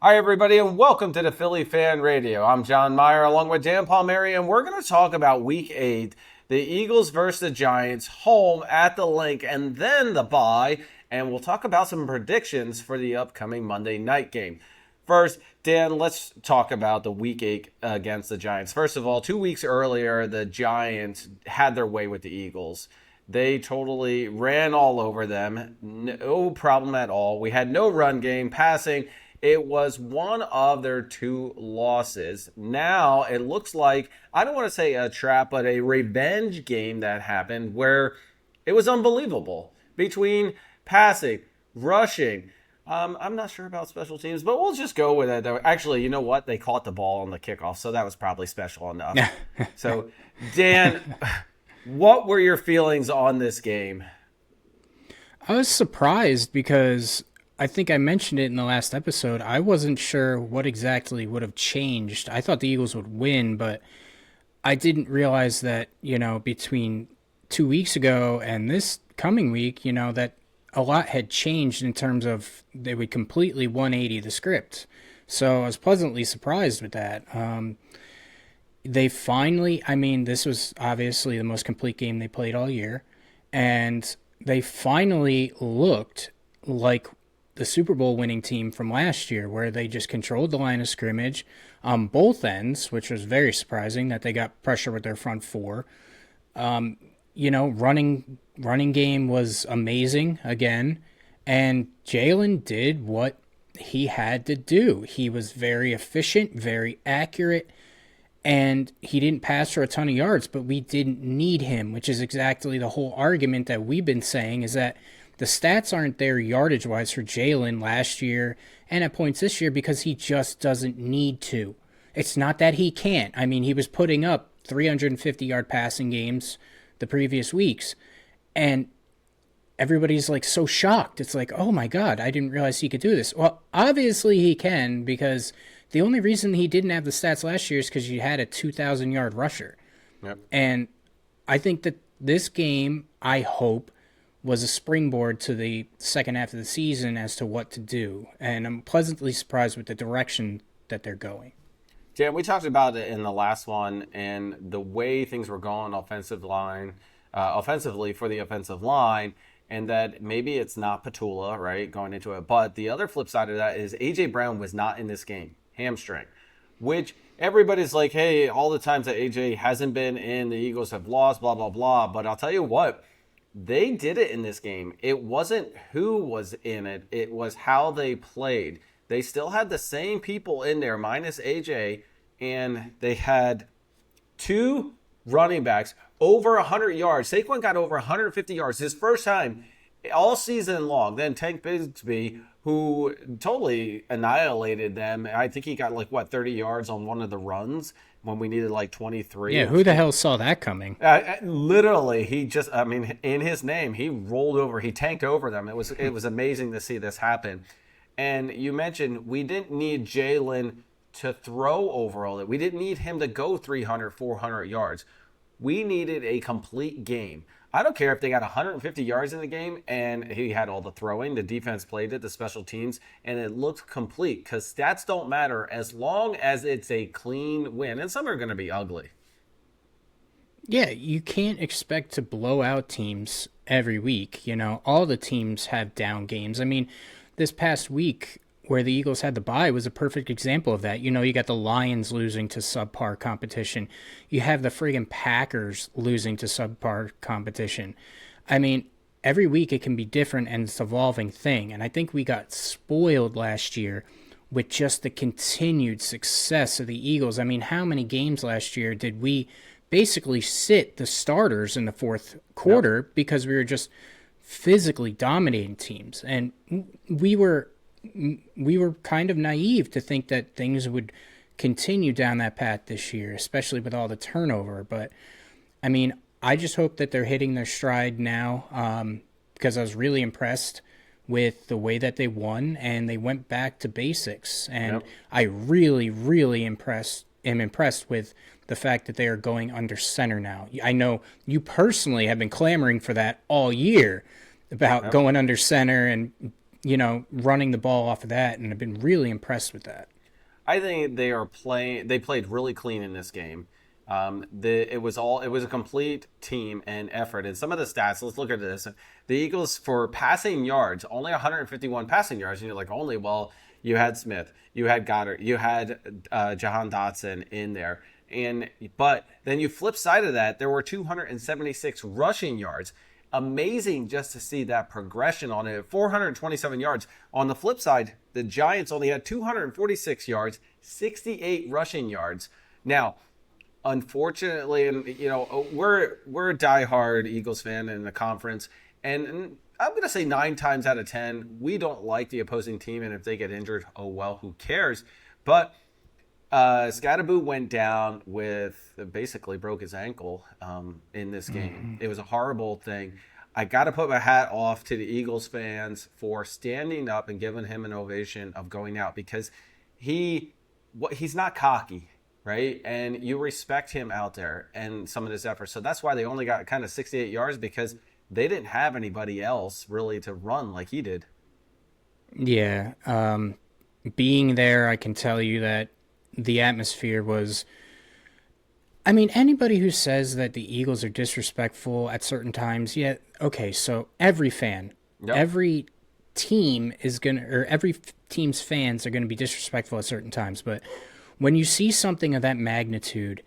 Hi, everybody, and welcome to the Philly Fan Radio. I'm John Myer along with Dan Palmieri, and we're going to talk about Week 8, the Eagles versus the Giants, home at the Link, and then the bye, and we'll talk about some predictions for the upcoming Monday night game. First, Dan, let's talk about the Week 8 against the Giants. First of all, 2 weeks earlier, the Giants had their way with the Eagles. They totally ran all over them, no problem at all. We had no run game, passing. It was one of their 2 losses. Now it looks like, I don't want to say a trap, but a revenge game that happened where it was unbelievable between passing, rushing. I'm not sure about special teams, but we'll just go with it. Actually, you know what? They caught the ball on the kickoff, so that was probably special enough. So, Dan, what were your feelings on this game? I was surprised because I think I mentioned it in the last episode. I wasn't sure what exactly would have changed. I thought the Eagles would win, but I didn't realize that, between 2 weeks ago and this coming week, that a lot had changed in terms of they would completely 180 the script. So I was pleasantly surprised with that. They finally, this was obviously the most complete game they played all year, and they finally looked like the Super Bowl winning team from last year, where they just controlled the line of scrimmage on both ends, which was very surprising that they got pressure with their front four. Running game was amazing again, and Jalen did what he had to do. He was very efficient, very accurate, and he didn't pass for a ton of yards, but we didn't need him, which is exactly the whole argument that we've been saying, is that the stats aren't there yardage-wise for Jalen last year and at points this year because he just doesn't need to. It's not that he can't. He was putting up 350-yard passing games the previous weeks, and everybody's like so shocked. It's like, oh my God, I didn't realize he could do this. Well, obviously he can, because the only reason he didn't have the stats last year is because you had a 2,000-yard rusher. Yep. And I think that this game, I hope, was a springboard to the second half of the season as to what to do. And I'm pleasantly surprised with the direction that they're going. Dan, we talked about it in the last one and the way things were going offensively for the offensive line, and that maybe it's not Petula, right, going into it. But the other flip side of that is A.J. Brown was not in this game, hamstring, which everybody's like, hey, all the times that A.J. hasn't been in, the Eagles have lost, blah, blah, blah. But I'll tell you what, they did it in this game. It wasn't who was in it. It was how they played. They still had the same people in there, minus AJ, and they had 2 running backs over 100 yards. Saquon got over 150 yards his first time all season long. Then Tank Bigsby, who totally annihilated them. I think he got 30 yards on one of the runs when we needed 23. Yeah, who the hell saw that coming? Literally, he just, in his name, he rolled over, he tanked over them. It was amazing to see this happen. And you mentioned we didn't need Jalen to throw over all that. We didn't need him to go 300, 400 yards. We needed a complete game. I don't care if they got 150 yards in the game and he had all the throwing, the defense played it, the special teams, and it looked complete, because stats don't matter as long as it's a clean win. And some are going to be ugly. Yeah, you can't expect to blow out teams every week. All the teams have down games. This past week where the Eagles had the bye was a perfect example of that. You got the Lions losing to subpar competition. You have the friggin' Packers losing to subpar competition. Every week it can be different, and it's an evolving thing. And I think we got spoiled last year with just the continued success of the Eagles. How many games last year did we basically sit the starters in the fourth quarter because we were just physically dominating teams? And we were kind of naive to think that things would continue down that path this year, especially with all the turnover. But I just hope that they're hitting their stride now, because I was really impressed with the way that they won, and they went back to basics. And I really, really am impressed with the fact that they are going under center now. I know you personally have been clamoring for that all year, about going under center and running the ball off of that, and I've been really impressed with that. I think they played really clean in this game. It was a complete team and effort. And some of the stats, let's look at this. The Eagles, for passing yards, only 151 passing yards. And you're like, only, well, you had Smith, you had Goddard, you had Jahan Dotson in there. But then you flip side of that, there were 276 rushing yards. Amazing just to see that progression on it. 427 yards. On the flip side, the Giants only had 246 yards, 68 rushing yards. Now, unfortunately, and we're a diehard Eagles fan in the conference, and I'm going to say 9 times out of 10, we don't like the opposing team, and if they get injured, oh well, who cares? But Scatterboo went down with basically broke his ankle in this game. It was a horrible thing. I got to put my hat off to the Eagles fans for standing up and giving him an ovation of going out, because he's not cocky, right? And you respect him out there and some of his efforts. So that's why they only got kind of 68 yards, because they didn't have anybody else really to run like he did. Yeah. Being there, I can tell you that the atmosphere was... I mean, anybody who says that the Eagles are disrespectful at certain times, yeah, okay, so every fan, every team is going to, or every team's fans are going to be disrespectful at certain times, but when you see something of that magnitude,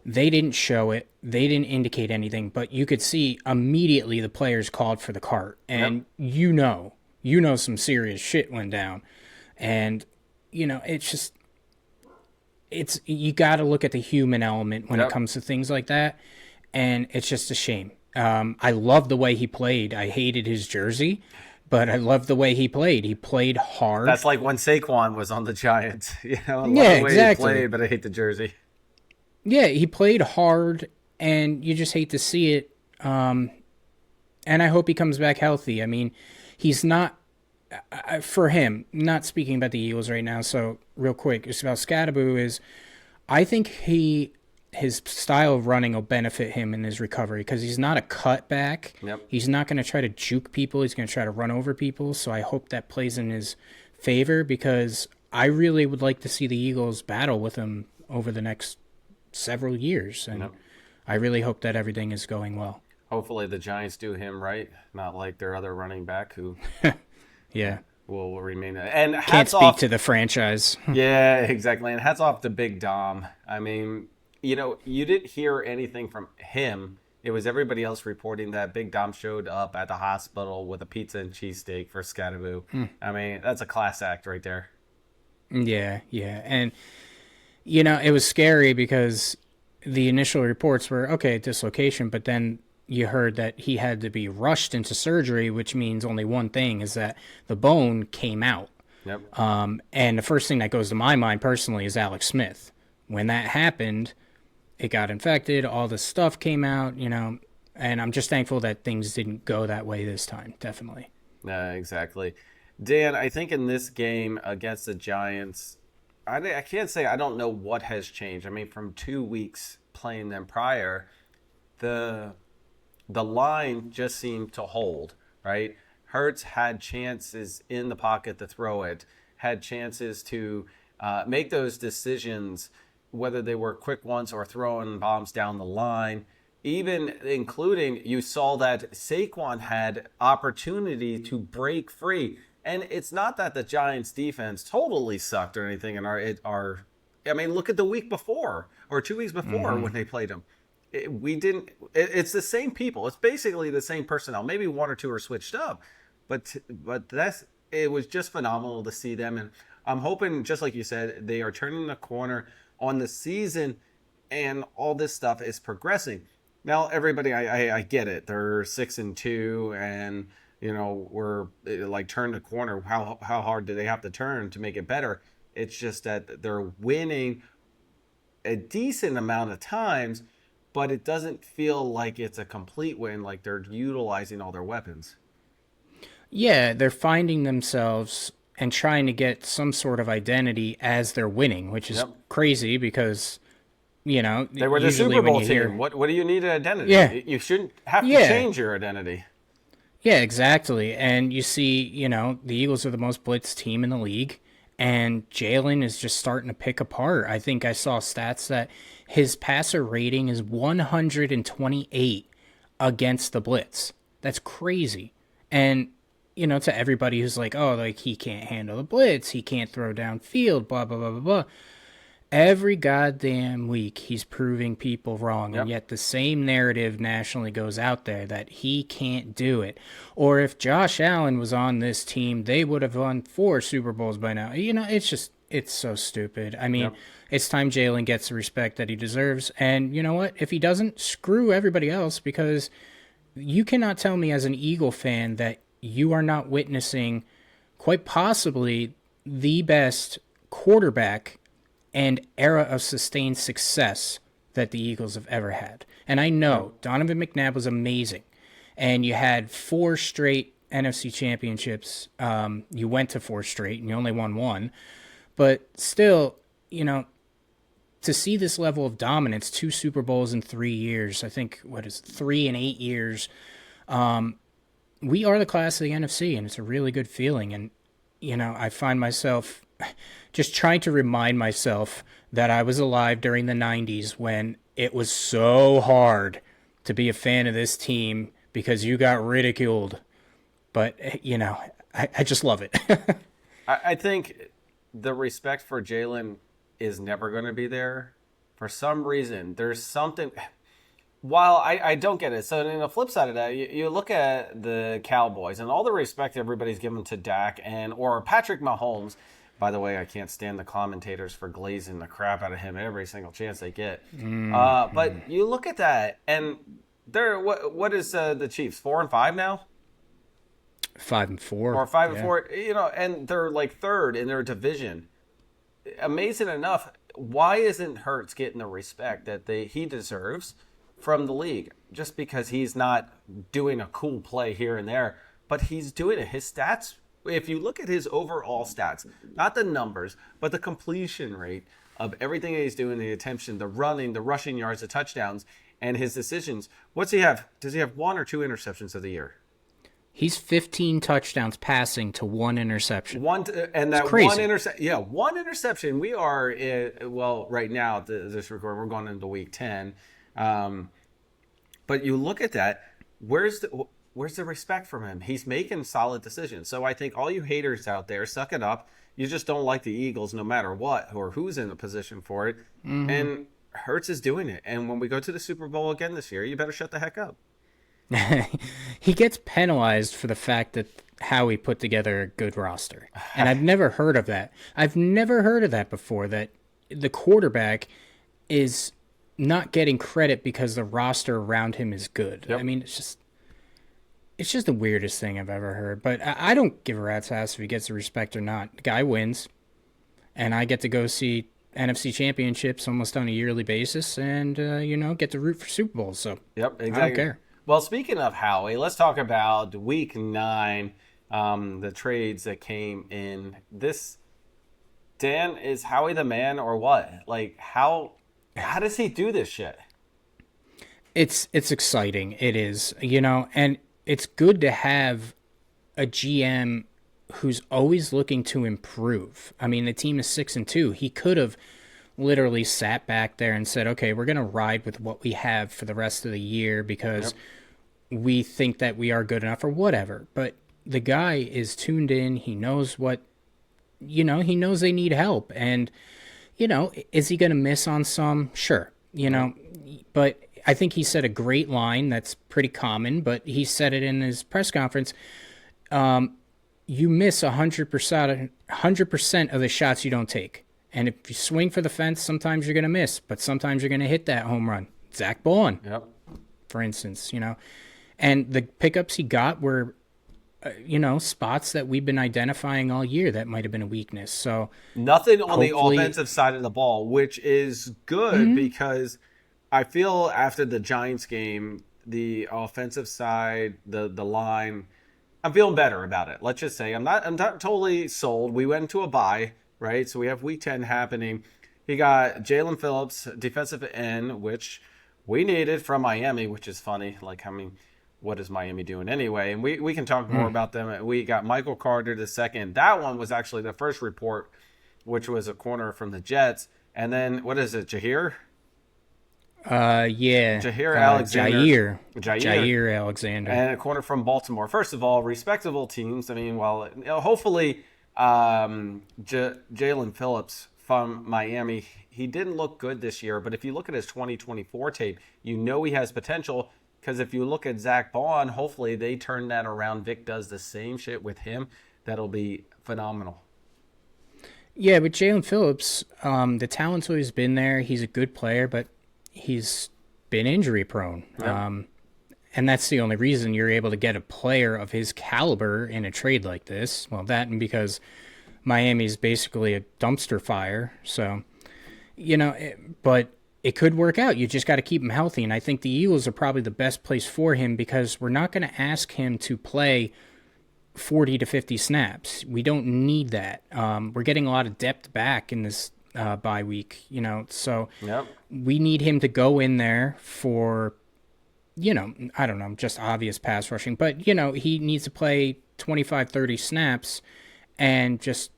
they didn't show it, they didn't indicate anything, but you could see immediately the players called for the cart, and you know some serious shit went down, and, it's just... you got to look at the human element when it comes to things like that, and it's just a shame. I love the way he played. I hated his jersey, but I love the way he played. He played hard. That's like when Saquon was on the Giants. I love the way exactly. he played, but I hate the jersey. Yeah, he played hard, and you just hate to see it. And I hope he comes back healthy. I mean, he's not... for him, not speaking about the Eagles right now, so real quick, it's about Scatterboo is, I think his style of running will benefit him in his recovery, because he's not a cutback. He's not going to try to juke people. He's going to try to run over people, so I hope that plays in his favor, because I really would like to see the Eagles battle with him over the next several years, and I really hope that everything is going well. Hopefully the Giants do him right, not like their other running back who... Yeah. Will remain. And hats can't speak off to the franchise. Yeah, exactly. And hats off to Big Dom. I mean, you didn't hear anything from him. It was everybody else reporting that Big Dom showed up at the hospital with a pizza and cheesesteak for Scatterboo. I mean, that's a class act right there. Yeah. And, it was scary because the initial reports were, okay, dislocation, but then you heard that he had to be rushed into surgery, which means only one thing, is that the bone came out. And the first thing that goes to my mind personally is Alex Smith. When that happened, it got infected, all this stuff came out, and I'm just thankful that things didn't go that way this time, definitely. Exactly. Dan, I think in this game against the Giants, I can't say I don't know what has changed. I mean, from 2 weeks playing them prior, the line just seemed to hold, right? Hurts had chances in the pocket to throw it, had chances to make those decisions, whether they were quick ones or throwing bombs down the line. Even including, you saw that Saquon had opportunity to break free. And it's not that the Giants defense totally sucked or anything. I mean, look at the week before or 2 weeks before when they played them. It's the same people. It's basically the same personnel. Maybe one or two are switched up, but it was just phenomenal to see them. And I'm hoping, just like you said, they are turning the corner on the season, and all this stuff is progressing. Now, everybody, I get it. They're 6-2, and we're like turn the corner. How hard do they have to turn to make it better? It's just that they're winning a decent amount of times, but it doesn't feel like it's a complete win, like they're utilizing all their weapons. Yeah, they're finding themselves and trying to get some sort of identity as they're winning, which is crazy because, they were the Super Bowl team. What do you need an identity? Yeah. You shouldn't have to change your identity. Yeah, exactly. And you see, the Eagles are the most blitzed team in the league, and Jalen is just starting to pick apart. I think I saw stats that his passer rating is 128 against the blitz. That's crazy. And, to everybody who's like, oh, like he can't handle the blitz, he can't throw downfield, blah, blah, blah, blah, blah. Every goddamn week, he's proving people wrong, Yep. and yet the same narrative nationally goes out there that he can't do it. Or if Josh Allen was on this team, they would have won 4 Super Bowls by now. It's so stupid. I mean, Yep. it's time Jalen gets the respect that he deserves. And you know what? If he doesn't, screw everybody else, because you cannot tell me as an Eagle fan that you are not witnessing quite possibly the best quarterback and era of sustained success that the Eagles have ever had. And I know Donovan McNabb was amazing, and you had 4 straight NFC championships. You went to 4 straight, and you only won 1. But still, to see this level of dominance, 2 Super Bowls in 3 years, I think, 3 and 8 years, we are the class of the NFC, and it's a really good feeling. And, I find myself just trying to remind myself that I was alive during the 90s when it was so hard to be a fan of this team because you got ridiculed. But, I just love it. I think the respect for Jalen is never going to be there. For some reason, there's something. While I don't get it. So, in the flip side of that, you look at the Cowboys and all the respect everybody's given to Dak or Patrick Mahomes. By the way, I can't stand the commentators for glazing the crap out of him every single chance they get. But you look at that, and they're what is the Chiefs 4-5 now? 5-4 Or 5-4, and they're like 3rd in their division. Amazing enough, why isn't Hurts getting the respect that he deserves from the league? Just because he's not doing a cool play here and there, but he's doing it. His stats, if you look at his overall stats, not the numbers, but the completion rate of everything that he's doing, the attention, the running, the rushing yards, the touchdowns, and his decisions. What's he have? Does he have 1 or 2 interceptions of the year? He's 15 touchdowns passing to 1 interception. One interception. We are right now this record. We're going into week 10. But you look at that. Where's the respect from him? He's making solid decisions. So I think all you haters out there, suck it up. You just don't like the Eagles, no matter what or who's in the position for it. Mm-hmm. And Hurts is doing it. And when we go to the Super Bowl again this year, you better shut the heck up. He gets penalized for the fact that Howie put together a good roster. And I've never heard of that. I've never heard of that before, that the quarterback is not getting credit because the roster around him is good. Yep. I mean, it's just the weirdest thing I've ever heard. But I don't give a rat's ass if he gets the respect or not. The guy wins, and I get to go see NFC championships almost on a yearly basis and, get to root for Super Bowls. So yep, exactly. I don't care. Well, speaking of Howie, let's talk about Week 9, the trades that came in. Dan, is Howie the man or what? Like, how does he do this shit? It's exciting. It is, and it's good to have a GM who's always looking to improve. I mean, the team is 6-2. He could have literally sat back there and said, okay, we're going to ride with what we have for the rest of the year because we think that we are good enough or whatever. But the guy is tuned in. He knows he knows they need help. And, is he going to miss on some? Sure. But I think he said a great line that's pretty common, but he said it in his press conference. You miss 100% of the shots you don't take. And if you swing for the fence, sometimes you're going to miss, but sometimes you're going to hit that home run. Zach Bowen, for instance, And the pickups he got were, spots that we've been identifying all year that might have been a weakness. So nothing on the offensive side of the ball, which is good because I feel after the Giants game, the offensive side, the line, I'm feeling better about it. Let's just say I'm not totally sold. We went into a bye. Right, so we have Week 10 happening. He got Jalen Phillips, defensive end, which we needed from Miami, which is funny. Like, I mean, what is Miami doing anyway? And we can talk more about them. We got Michael Carter the second. That one was actually the first report, which was a corner from the Jets. And then, what is it, Jaire? Yeah. Jaire Alexander. Jaire Alexander. And a corner from Baltimore. First of all, respectable teams. I mean, well, hopefully Jalen Phillips from Miami, he didn't look good this year. But if you look at his 2024 tape, you know he has potential. Because if you look at Zach Bond, hopefully they turn that around. Vic does the same shit with him. That'll be phenomenal. Yeah, with Jalen Phillips, the talent's always been there. He's a good player, but he's been injury prone. Yep. And that's the only reason you're able to get a player of his caliber in a trade like this. Well, that and because Miami's basically a dumpster fire. So, but it could work out. You just got to keep him healthy. And I think the Eagles are probably the best place for him because we're not going to ask him to play 40 to 50 snaps. We don't need that. We're getting a lot of depth back in this bye week, so yep. We need him to go in there for, I don't know, just obvious pass rushing. But, he needs to play 25, 30 snaps and just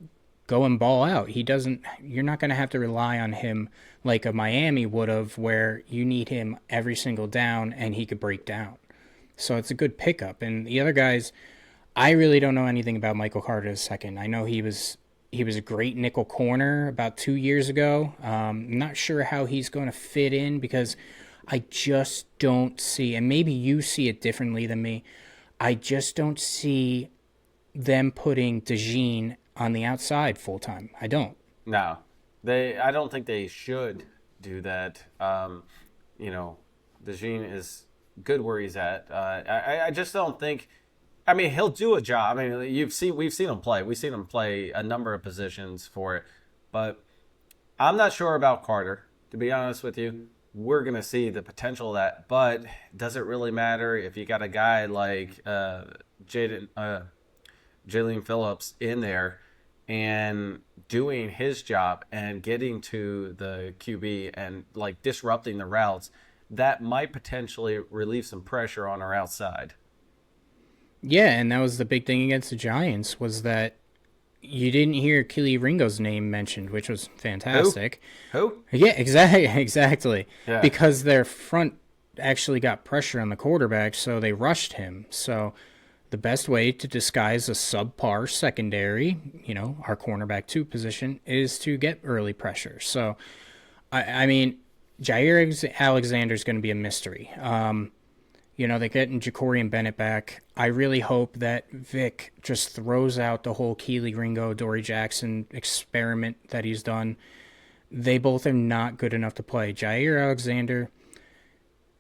go and ball out. You're not going to have to rely on him like a Miami would have, where you need him every single down and he could break down. So it's a good pickup. And the other guys, I really don't know anything about Michael Carter II. I know he was a great nickel corner about 2 years ago. I'm not sure how he's going to fit in because I just don't see, and maybe you see it differently than me, I just don't see them putting DeJean on the outside full time. I don't. No. I don't think they should do that. DeJean is good where he's at. I just don't think. I mean, he'll do a job. I mean, we've seen him play. We've seen him play a number of positions for it. But I'm not sure about Carter, to be honest with you. We're going to see the potential of that. But does it really matter if you got a guy like Jalen Phillips in there and doing his job and getting to the QB and like disrupting the routes? That might potentially relieve some pressure on our outside. Yeah, and that was the big thing against the Giants was that you didn't hear Kelee Ringo's name mentioned, which was fantastic. Who? Yeah, exactly. Yeah. Because their front actually got pressure on the quarterback, so they rushed him. So the best way to disguise a subpar secondary, our cornerback 2 position, is to get early pressure. So, I mean, Jaire Alexander is going to be a mystery. They're getting Ja'Cory and Bennett back. I really hope that Vic just throws out the whole Kelee Ringo, Dory Jackson experiment that he's done. They both are not good enough to play. Jaire Alexander,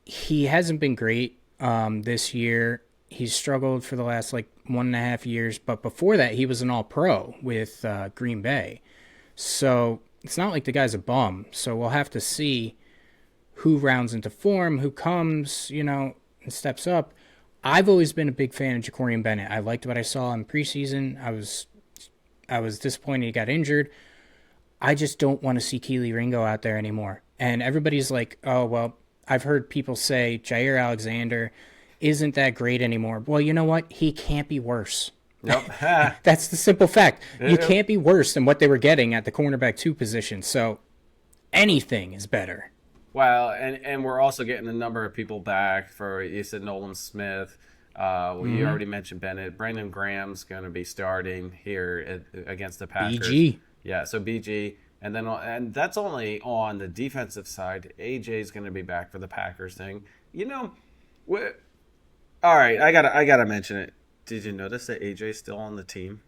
he hasn't been great this year. He's struggled for the last 1.5 years. But before that, he was an all-pro with Green Bay. So it's not like the guy's a bum. So we'll have to see who rounds into form, who comes, and steps up. I've always been a big fan of Ja'Cory and Bennett. I liked what I saw in preseason. I was disappointed he got injured. I just don't want to see Kelee Ringo out there anymore. And everybody's like, oh, well, I've heard people say Jaire Alexander isn't that great anymore. Well, you know what? He can't be worse. Nope. That's the simple fact. You can't be worse than what they were getting at the cornerback 2 position. So anything is better. Well, and we're also getting a number of people back for, you said Nolan Smith. You already mentioned Bennett. Brandon Graham's going to be starting here against the Packers. BG. Yeah, so BG. And that's only on the defensive side. AJ's going to be back for the Packers thing. All right, I gotta mention it. Did you notice that AJ's still on the team?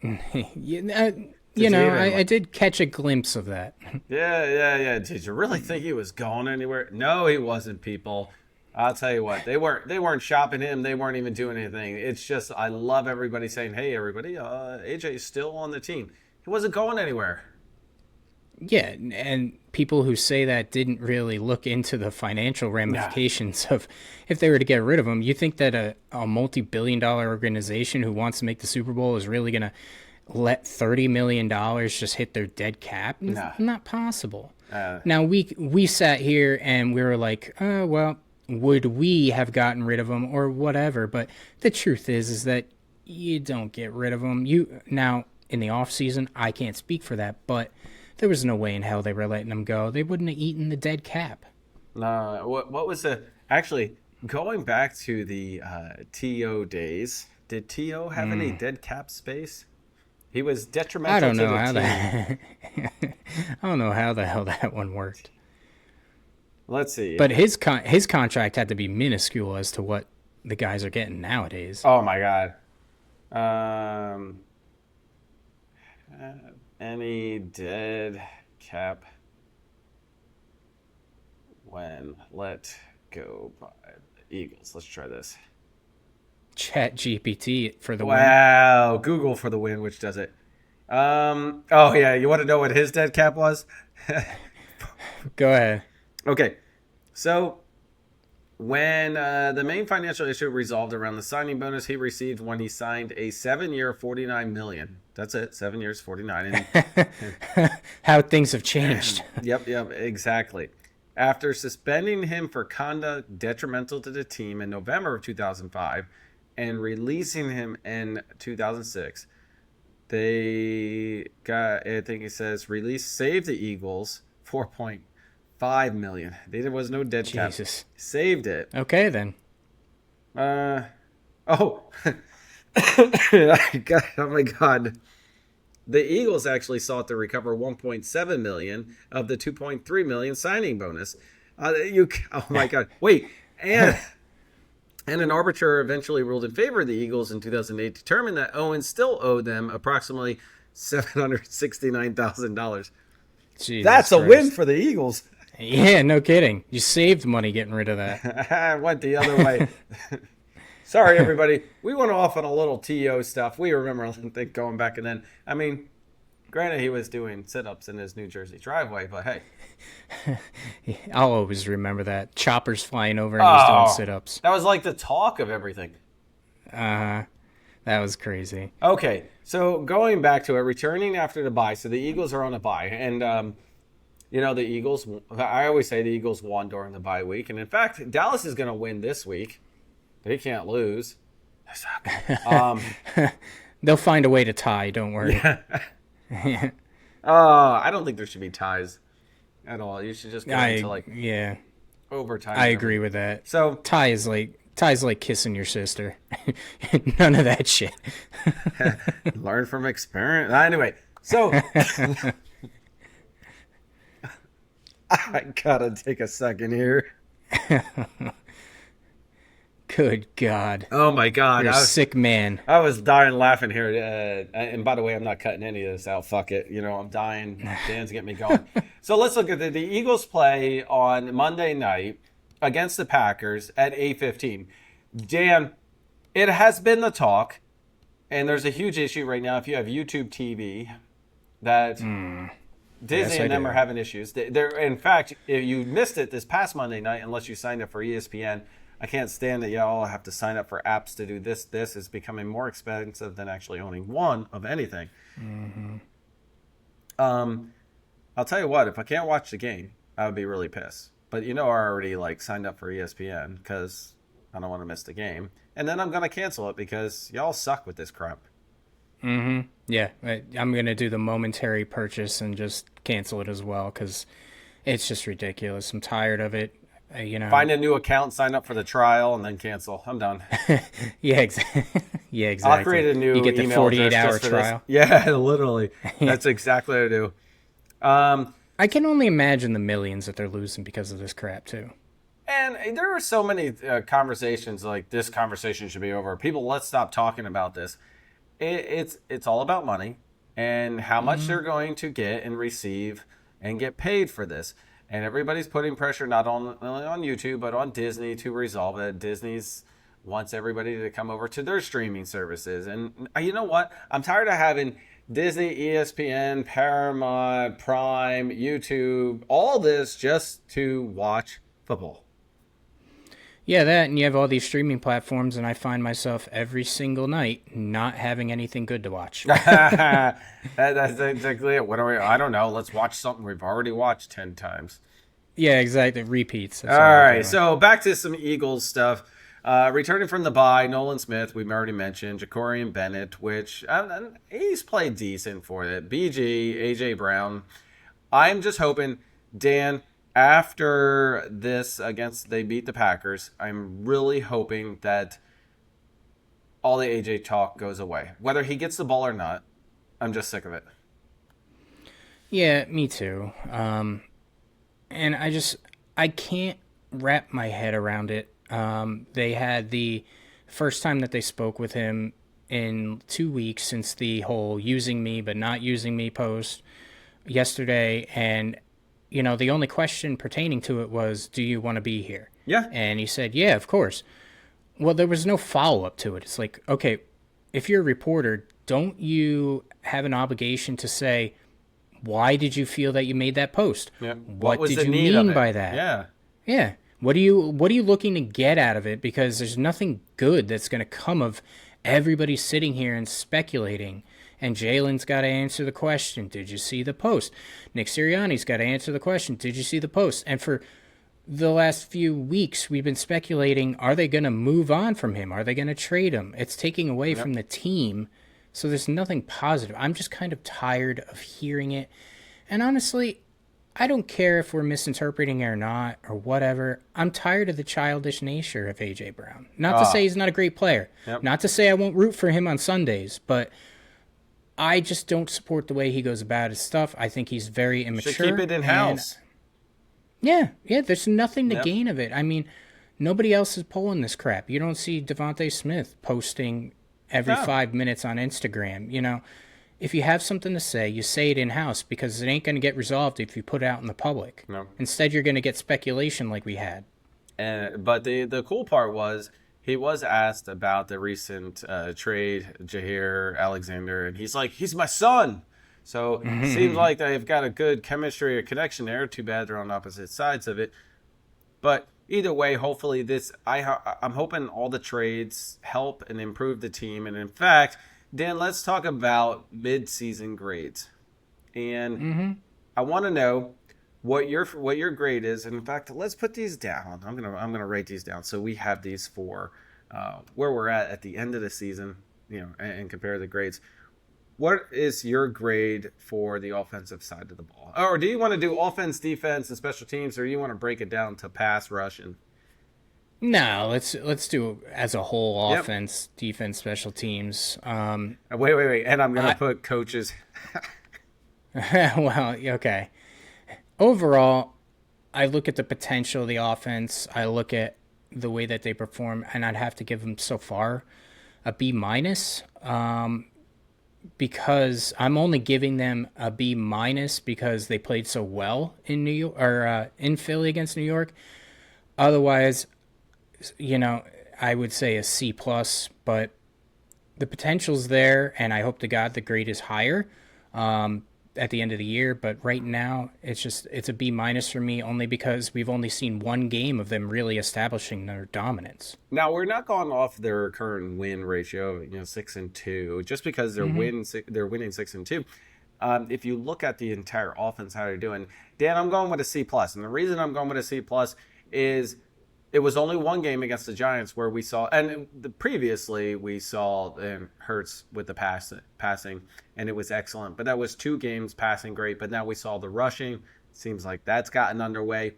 I did catch a glimpse of that. Yeah. Did you really think he was going anywhere? No, he wasn't, people. I'll tell you what, they weren't shopping him. They weren't even doing anything. It's just, I love everybody saying, hey, everybody, AJ's still on the team. He wasn't going anywhere. Yeah, and people who say that didn't really look into the financial ramifications of if they were to get rid of him. You think that a multi-billion-dollar organization who wants to make the Super Bowl is really going to let $30 million just hit their dead cap? It's not possible. Now, we sat here and we were like, oh, well, would we have gotten rid of him or whatever. But the truth is that you don't get rid of him. Now, in the offseason, I can't speak for that, but there was no way in hell they were letting him go. They wouldn't have eaten the dead cap. No, what was the actually going back to the T.O. days? Did T.O. have any dead cap space? He was detrimental. I don't know to the how team. I don't know how the hell that one worked. Let's see. But his contract had to be minuscule as to what the guys are getting nowadays. Oh my God. Any dead cap when let go by the Eagles? Let's try this. Chat GPT for the win. Wow, Google for the win, which does it. Oh yeah, you want to know what his dead cap was? Go ahead. Okay, so when the main financial issue resolved around the signing bonus he received when he signed a 7-year, $49 million. That's it, 7 years, 49. How things have changed. Yep, exactly. After suspending him for conduct detrimental to the team in November of 2005 and releasing him in 2006, they got, I think he says, saved the Eagles $4.5 million. There was no dead cap. Jesus. Saved it. Okay, then. Oh. Oh my God. The Eagles actually sought to recover $1.7 million of the $2.3 million signing bonus. Oh my God. Wait. And an arbiter eventually ruled in favor of the Eagles in 2008, determined that Owens still owed them approximately $769,000. That's a win for the Eagles. Yeah, no kidding. You saved money getting rid of that. I went the other way. Sorry, everybody. We went off on a little TO stuff. We remember, I think, going back and then. I mean, granted, he was doing sit-ups in his New Jersey driveway, but hey. I'll always remember that. Choppers flying over and he's doing sit-ups. That was like the talk of everything. That was crazy. Okay, so going back to it, returning after the bye. So the Eagles are on a bye. And, the Eagles, I always say the Eagles won during the bye week. And, in fact, Dallas is going to win this week. They can't lose. They suck. They'll find a way to tie. Don't worry. Yeah. I don't think there should be ties at all. You should just go into overtime. I agree with that. So ties like kissing your sister. None of that shit. Learn from experience. Anyway, so I gotta take a second here. Good God. Oh, my God. You're a sick man. I was dying laughing here. And by the way, I'm not cutting any of this out. Fuck it. I'm dying. Dan's getting me going. So let's look at the Eagles play on Monday night against the Packers at 8:15. Dan, it has been the talk, and there's a huge issue right now if you have YouTube TV that Disney and them are having issues. In fact, if you missed it this past Monday night, unless you signed up for ESPN, I can't stand that y'all have to sign up for apps to do this. This is becoming more expensive than actually owning one of anything. Mm-hmm. I'll tell you what, if I can't watch the game, I would be really pissed. But I already signed up for ESPN because I don't want to miss the game. And then I'm going to cancel it because y'all suck with this crap. Mm-hmm. Yeah, I'm going to do the momentary purchase and just cancel it as well because it's just ridiculous. I'm tired of it. Find a new account, sign up for the trial, and then cancel. I'm done. Yeah, exactly. I'll create a new. You get the 48-hour trial. Yeah, literally. That's exactly what I do. I can only imagine the millions that they're losing because of this crap too. And there are so many conversations like this conversation should be over. People, let's stop talking about this. It's all about money and how much they're going to get and receive and get paid for this. And everybody's putting pressure not only on YouTube, but on Disney to resolve it. Disney's wants everybody to come over to their streaming services. And you know what? I'm tired of having Disney, ESPN, Paramount, Prime, YouTube, all this just to watch football. Yeah, that, and you have all these streaming platforms, and I find myself every single night not having anything good to watch. That's exactly it. I don't know. Let's watch something we've already watched 10 times. Yeah, exactly. Repeats. All That's all we're right, doing. so back to some Eagles stuff. Returning from the bye, Nolan Smith, we've already mentioned. Jacorian Bennett, which he's played decent for it. BG, AJ Brown. I'm just hoping, Dan, after this against they beat the Packers, I'm really hoping that all the AJ talk goes away. Whether he gets the ball or not, I'm just sick of it. Yeah, me too. And I can't wrap my head around it. They had the first time that they spoke with him in 2 weeks since the whole using me but not using me post yesterday. And, the only question pertaining to it was, do you want to be here? Yeah. And he said, yeah, of course. Well, there was no follow up to it. It's like, okay, if you're a reporter, don't you have an obligation to say, why did you feel that you made that post? Yeah. What was did the you need of mean it? by that? Yeah. Yeah. What are you looking to get out of it? Because there's nothing good that's going to come of everybody sitting here and speculating. And Jalen's got to answer the question, did you see the post? Nick Sirianni's got to answer the question, did you see the post? And for the last few weeks, we've been speculating, are they going to move on from him? Are they going to trade him? It's taking away from the team. So there's nothing positive. I'm just kind of tired of hearing it. And honestly, I don't care if we're misinterpreting it or not or whatever. I'm tired of the childish nature of A.J. Brown. Not to say he's not a great player. Yep. Not to say I won't root for him on Sundays, but I just don't support the way he goes about his stuff. I think he's very immature. Should keep it in-house. Yeah, there's nothing to gain of it. I mean, nobody else is pulling this crap. You don't see Devontae Smith posting every 5 minutes on Instagram. If you have something to say, you say it in-house because it ain't going to get resolved if you put it out in the public. No. Instead, you're going to get speculation like we had. But the cool part was he was asked about the recent trade, Jaire Alexander, and he's like, he's my son. So it seems like they've got a good chemistry or connection there. Too bad they're on opposite sides of it. But either way, hopefully I'm hoping all the trades help and improve the team. And in fact, Dan, let's talk about mid-season grades. And I want to know what your grade is. And in fact, let's put these down. I'm gonna write these down so we have these for where we're at the end of the season. And compare the grades. What is your grade for the offensive side of the ball? Or do you want to do offense, defense, and special teams, or do you want to break it down to pass, rush, and... No, let's do as a whole: offense, defense, special teams. Wait, and I'm gonna put coaches. Well, okay. Overall, I look at the potential of the offense. I look at the way that they perform, and I'd have to give them so far a B minus. Because I'm only giving them a B minus because they played so well in New York or in Philly against New York. Otherwise, I would say a C plus, but the potential's there, and I hope to God the grade is higher at the end of the year. But right now, it's a B minus for me, only because we've only seen one game of them really establishing their dominance. Now, we're not going off their current win ratio, 6-2, just because they're winning 6-2. If you look at the entire offense, how they're doing, Dan, I'm going with a C plus, and the reason I'm going with a C plus is it was only one game against the Giants where we saw, and previously we saw Hurts with the passing, and it was excellent. But that was 2 games passing great. But now we saw the rushing. Seems like that's gotten underway.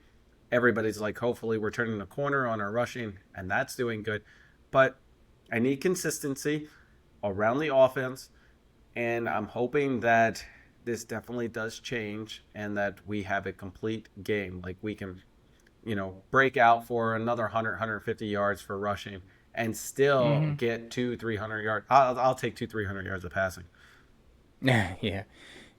Everybody's like, hopefully we're turning the corner on our rushing, and that's doing good. But I need consistency around the offense, and I'm hoping that this definitely does change and that we have a complete game. Like we can break out for another 100, 150 yards for rushing and still get 200-300 yards. I'll take 200-300 yards of passing. Yeah.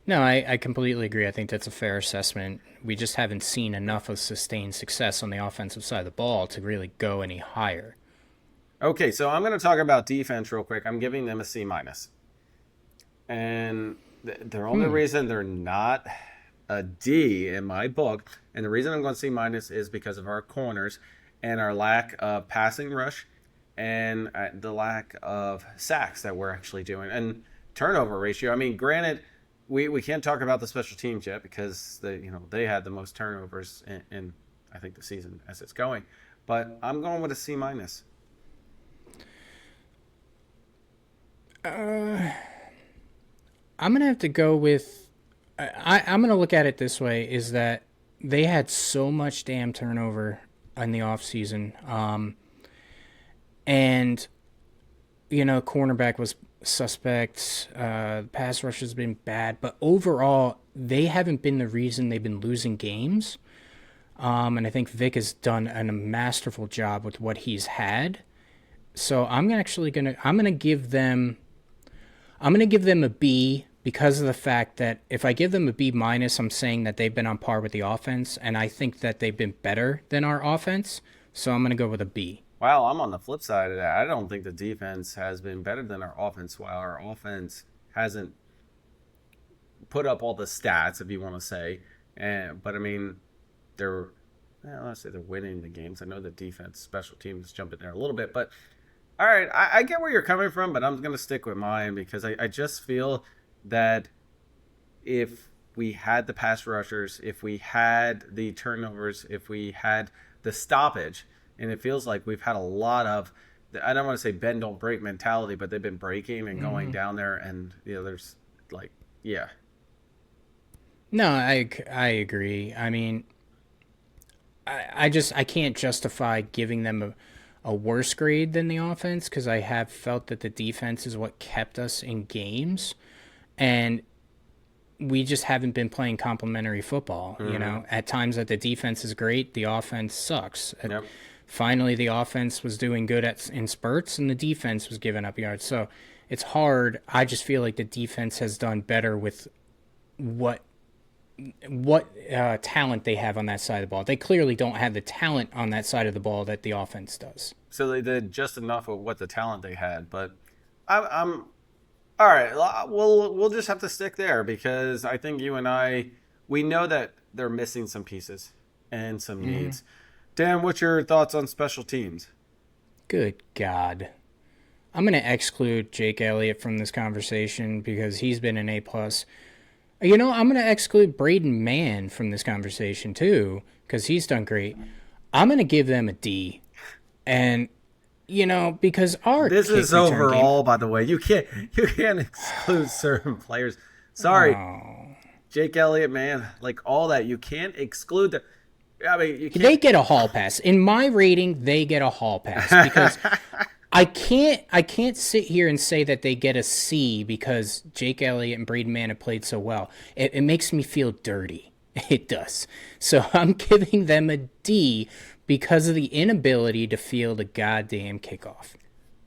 No, I completely agree. I think that's a fair assessment. We just haven't seen enough of sustained success on the offensive side of the ball to really go any higher. Okay, so I'm going to talk about defense real quick. I'm giving them a C minus. And the only reason they're not a D in my book, and the reason I'm going to C minus is because of our corners and our lack of passing rush and the lack of sacks that we're actually doing and turnover ratio. I mean, granted, we can't talk about the special teams yet because they had the most turnovers in I think the season as it's going. But I'm going with a C-. I'm gonna have to go with. I'm gonna look at it this way: is that they had so much damn turnover in the offseason. And cornerback was suspect. Pass rush has been bad, but overall, they haven't been the reason they've been losing games. And I think Vic has done a masterful job with what he's had. So I'm gonna give them a B because of the fact that if I give them a B-, I'm saying that they've been on par with the offense, and I think that they've been better than our offense. So I'm gonna go with a B. Wow, I'm on the flip side of that. I don't think the defense has been better than our offense, while our offense hasn't put up all the stats, if you want to say. But I mean, let's say they're winning the games. I know the defense, special teams jump in there a little bit, but all right, I get where you're coming from, but I'm going to stick with mine because I just feel that if we had the pass rushers, if we had the turnovers, if we had the stoppage, and it feels like we've had a lot of, I don't want to say bend don't break mentality, but they've been breaking and going down there, and there's yeah. No, I agree. I mean, I can't justify giving them a worse grade than the offense because I have felt that the defense is what kept us in games, and we just haven't been playing complementary football. At times that the defense is great, the offense sucks. Yep. Finally, the offense was doing good in spurts, and the defense was giving up yards. So it's hard. I just feel like the defense has done better with what talent they have on that side of the ball. They clearly don't have the talent on that side of the ball that the offense does. So they did just enough of what the talent they had, but I'm all right. We'll just have to stick there because I think you and we know that they're missing some pieces and some needs. Dan, what's your thoughts on special teams? Good God. I'm going to exclude Jake Elliott from this conversation because he's been an A+. I'm going to exclude Braden Mann from this conversation too because he's done great. I'm going to give them a D. And, because our this is overall, by the way. You can't exclude certain players. Sorry. Oh. Jake Elliott, man, all that. You can't exclude them. I mean, they get a hall pass. In my rating, they get a hall pass because I can't sit here and say that they get a C because Jake Elliott and Braden Mann have played so well. It makes me feel dirty. It does. So I'm giving them a D because of the inability to field a goddamn kickoff.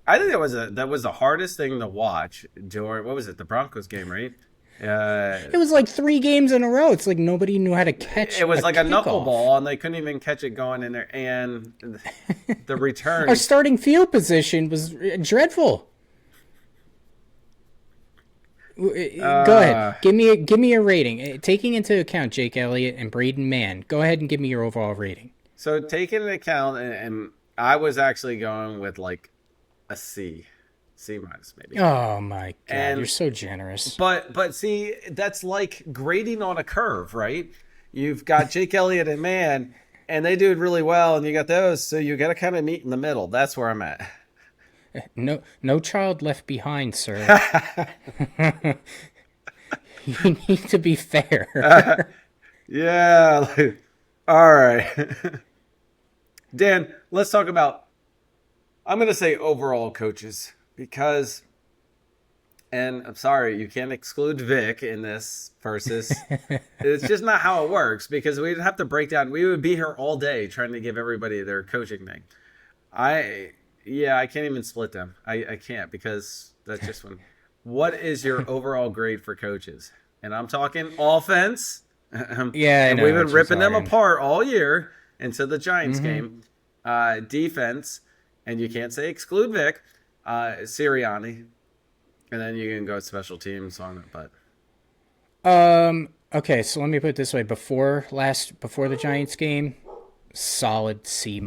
I think that was the hardest thing to watch. George, what was it? The Broncos game, right? It was like 3 games in a row. It's like nobody knew how to catch. It was like a kickoff. knuckleball, and they couldn't even catch it going in there. And the return. Our starting field position was dreadful. Go ahead, give me a rating. Taking into account Jake Elliott and Braden Mann, go ahead and give me your overall rating. So taking into account, and I was actually going with a C. C- maybe. Oh my God, you're so generous. But see, that's like grading on a curve, right? You've got Jake Elliott and Mann, and they do really well, and you got those, so you got to kind of meet in the middle. That's where I'm at. No child left behind, sir. You need to be fair. Yeah. All right. Dan, let's talk about, I'm going to say overall coaches. Because, and I'm sorry, you can't exclude Vic in this versus. It's just not how it works because we'd have to break down. We would be here all day trying to give everybody their coaching thing. I can't even split them. I can't because that's just one. What is your overall grade for coaches? And I'm talking offense. Yeah, and we've been ripping them apart all year into the Giants game. Defense, and you can't say exclude Vic. Sirianni, and then you can go special teams on it. But okay, so let me put it this way: before the Giants game, solid C-.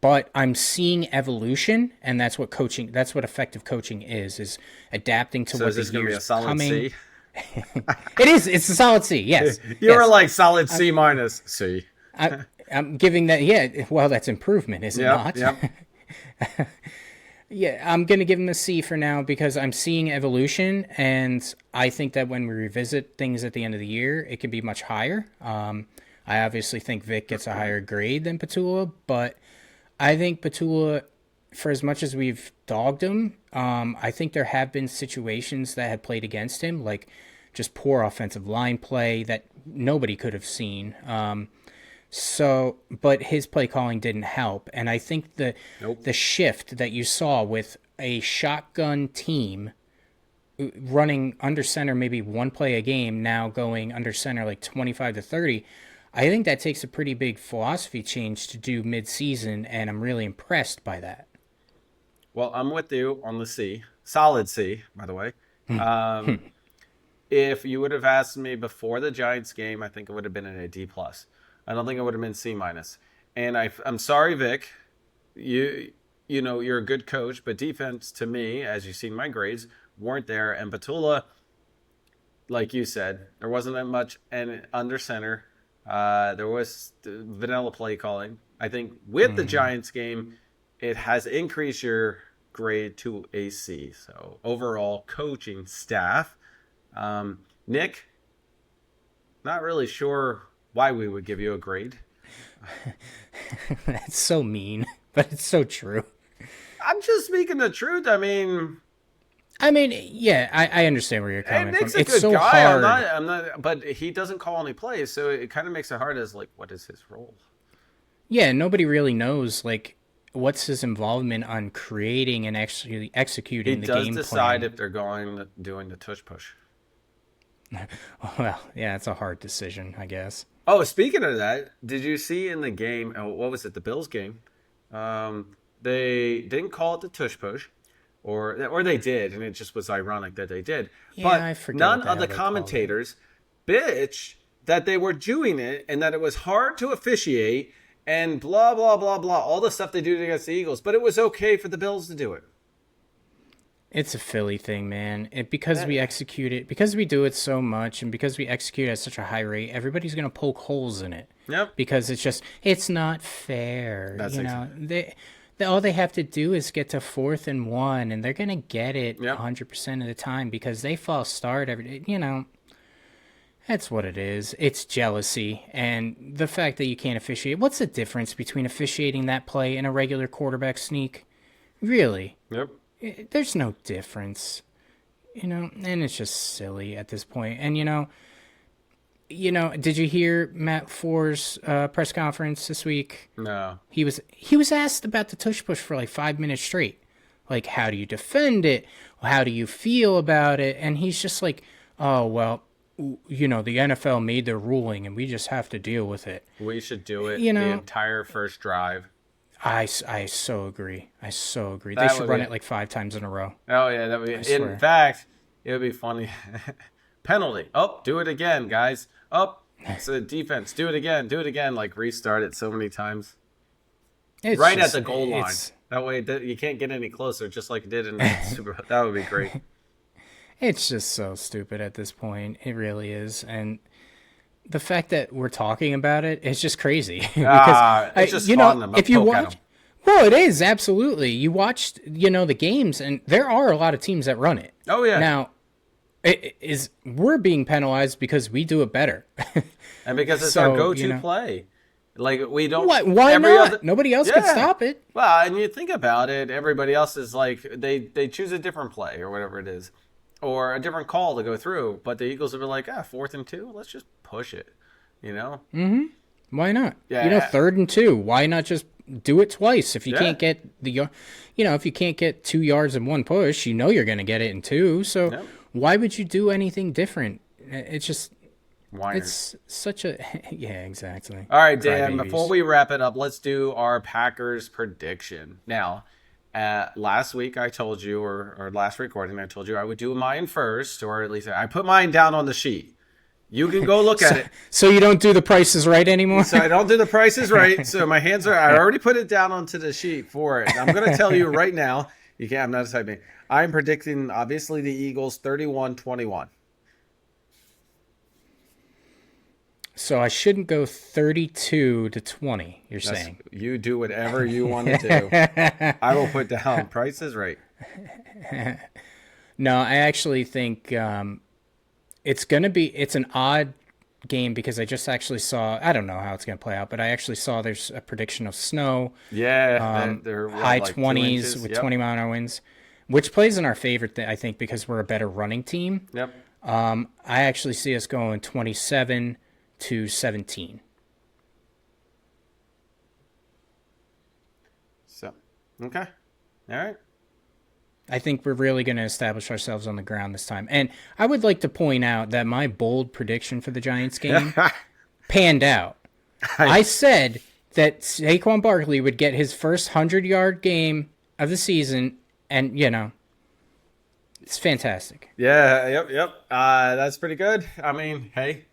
But I'm seeing evolution, and that's what effective coaching is adapting to what the years coming. It is. It's a solid C. Yes. You were like solid C minus. C. I'm giving that. Yeah. Well, that's improvement, is it not? Yep. Yeah, I'm going to give him a C for now because I'm seeing evolution, and I think that when we revisit things at the end of the year, it can be much higher. I obviously think Vic gets a higher grade than Petula, but I think Petula, for as much as we've dogged him, I think there have been situations that had played against him, like just poor offensive line play that nobody could have seen. But his play calling didn't help. And I think the shift that you saw with a shotgun team running under center maybe one play a game, now going under center like 25 to 30, I think that takes a pretty big philosophy change to do mid-season, and I'm really impressed by that. Well, I'm with you on the C. Solid C, by the way. If you would have asked me before the Giants game, I think it would have been an a D+. I don't think it would have been C-. And I'm sorry, Vic. You know, you're a good coach, but defense to me, as you've seen my grades, weren't there. And Petula, like you said, there wasn't that much under center. There was vanilla play calling. I think with the Giants game, it has increased your grade to a C. So overall coaching staff, Nick, not really sure why we would give you a grade. That's so mean, but it's so true. I'm just speaking the truth. I mean, yeah, I understand where you're coming Nick's from. It's a good so guy. hard. I'm not, but he doesn't call any plays, so it kind of makes it hard as like, what is his role? Yeah, nobody really knows like what's his involvement on creating and actually executing the game plan. He does decide if they're doing the tush push. Well, yeah, it's a hard decision, I guess. Oh, speaking of that, did you see in the game? Oh, what was it? The Bills game. They didn't call it the tush push, or they did, and it just was ironic that they did. Yeah, but I forget none of the commentators bitch that they were doing it and that it was hard to officiate and blah blah blah blah, all the stuff they do against the Eagles. But it was okay for the Bills to do it. It's a Philly thing, man. Because we execute it, because we do it so much, and because we execute at such a high rate, everybody's going to poke holes in it. Yep. Because it's not fair. That's exactly. All they have to do is get to 4th and 1, and they're going to get it 100% of the time because they false start every day. That's what it is. It's jealousy. And the fact that you can't officiate. What's the difference between officiating that play and a regular quarterback sneak? Really? Yep. There's no difference, and it's just silly at this point. And, did you hear Matt Four's press conference this week? No. He was asked about the tush push for like 5 minutes straight. Like, how do you defend it? How do you feel about it? And he's just like, oh, well, the NFL made their ruling and we just have to deal with it. We should do it the entire first drive. I so agree. They should run it like 5 times in a row. Oh, yeah. That would be, in fact, it would be funny. Penalty. Oh, do it again, guys. Oh, it's a defense. Do it again. Like restart it so many times. It's right at the goal line. That way you can't get any closer, just like it did in the Super Bowl. That would be great. It's just so stupid at this point. It really is. And the fact that we're talking about it, it's just crazy. Because it's just fun. If you watch, well, it is absolutely. You watched, the games, and there are a lot of teams that run it. Oh yeah. Now, we're being penalized because we do it better, and because it's our go-to play. Like we don't. What? Why not? Nobody else can stop it. Well, and you think about it, everybody else is like they choose a different play or whatever it is, or a different call to go through. But the Eagles will be like, 4th and 2, let's just push it. Mm-hmm. Why not? Yeah. 3rd and 2. Why not just do it twice? If you can't get if you can't get 2 yards in one push, you're going to get it in 2. So why would you do anything different? It's just. Whiners. It's such a yeah, exactly. All right, Dan, before we wrap it up, let's do our Packers prediction. Now, last week I told you, or last recording I told you I would do mine first, or at least I put mine down on the sheet. You can go look at it. So you don't do the prices right anymore? So I don't do the prices right. So my hands I already put it down onto the sheet for it. I'm going to tell you right now, I'm not typing. I'm predicting, obviously, the Eagles 31-21. So I shouldn't go 32-20, you're saying? You do whatever you want to do. I will put down Price is Right. No, I actually think it's an odd game because I just actually saw, I don't know how it's going to play out, but I actually saw there's a prediction of snow. Yeah, they're high like 20s with 20-mile-an-hour winds, which plays in our favor, I think, because we're a better running team. Yep. I actually see us going 27-17. So, okay. All right. I think we're really going to establish ourselves on the ground this time. And I would like to point out that my bold prediction for the Giants game panned out. I said that Saquon Barkley would get his first 100-yard game of the season, and, it's fantastic. Yeah, yep. That's pretty good. I mean, hey,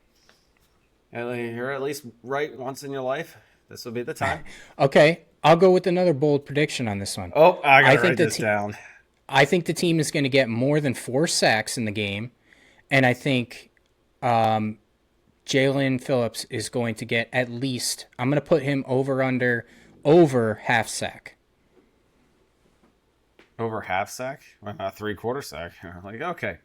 you're at least right once in your life. This will be the time. Okay, I'll go with another bold prediction on this one. Oh, I got to write this down. I think the team is going to get more than 4 sacks in the game, and I think Jalen Phillips is going to get at least, I'm going to put him over half sack. Over half sack? Well, not 3/4 sack. Like, okay.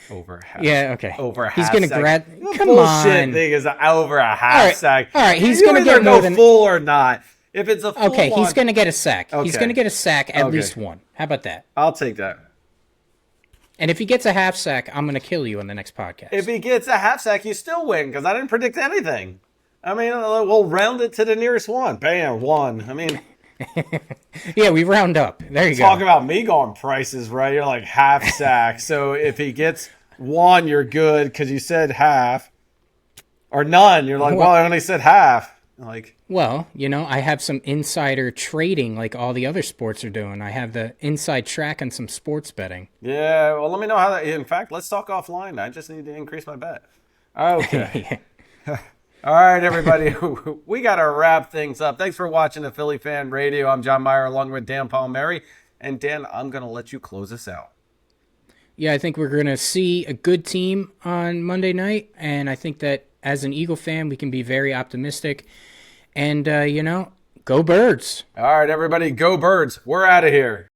Over half. Yeah, okay. Over half. He's going to grab. Come bullshit on. Thing is over a half sack. All right. He's going to get more than full or not. If it's a full okay, he's going to get a sack. Okay. He's going to get a sack, at least one. How about that? I'll take that. And if he gets a half sack, I'm going to kill you in the next podcast. If he gets a half sack, you still win because I didn't predict anything. I mean, we'll round it to the nearest one. Bam, 1. I mean, yeah, we round up. There you go. Talk about me going prices, right? You're like half sack. So if he gets 1, you're good because you said half. Or none. You're like, well, I only said half. Like, well, I have some insider trading like all the other sports are doing. I have the inside track on some sports betting. Yeah, well, let me know how that. In fact, let's talk offline. I just need to increase my bet. Okay. All right, everybody. We got to wrap things up. Thanks for watching the Philly Fan Radio. I'm John Myer along with Dan Palmieri. And Dan, I'm going to let you close us out. Yeah, I think we're going to see a good team on Monday night. And I think that as an Eagle fan, we can be very optimistic. And, go Birds. All right, everybody, go Birds. We're out of here.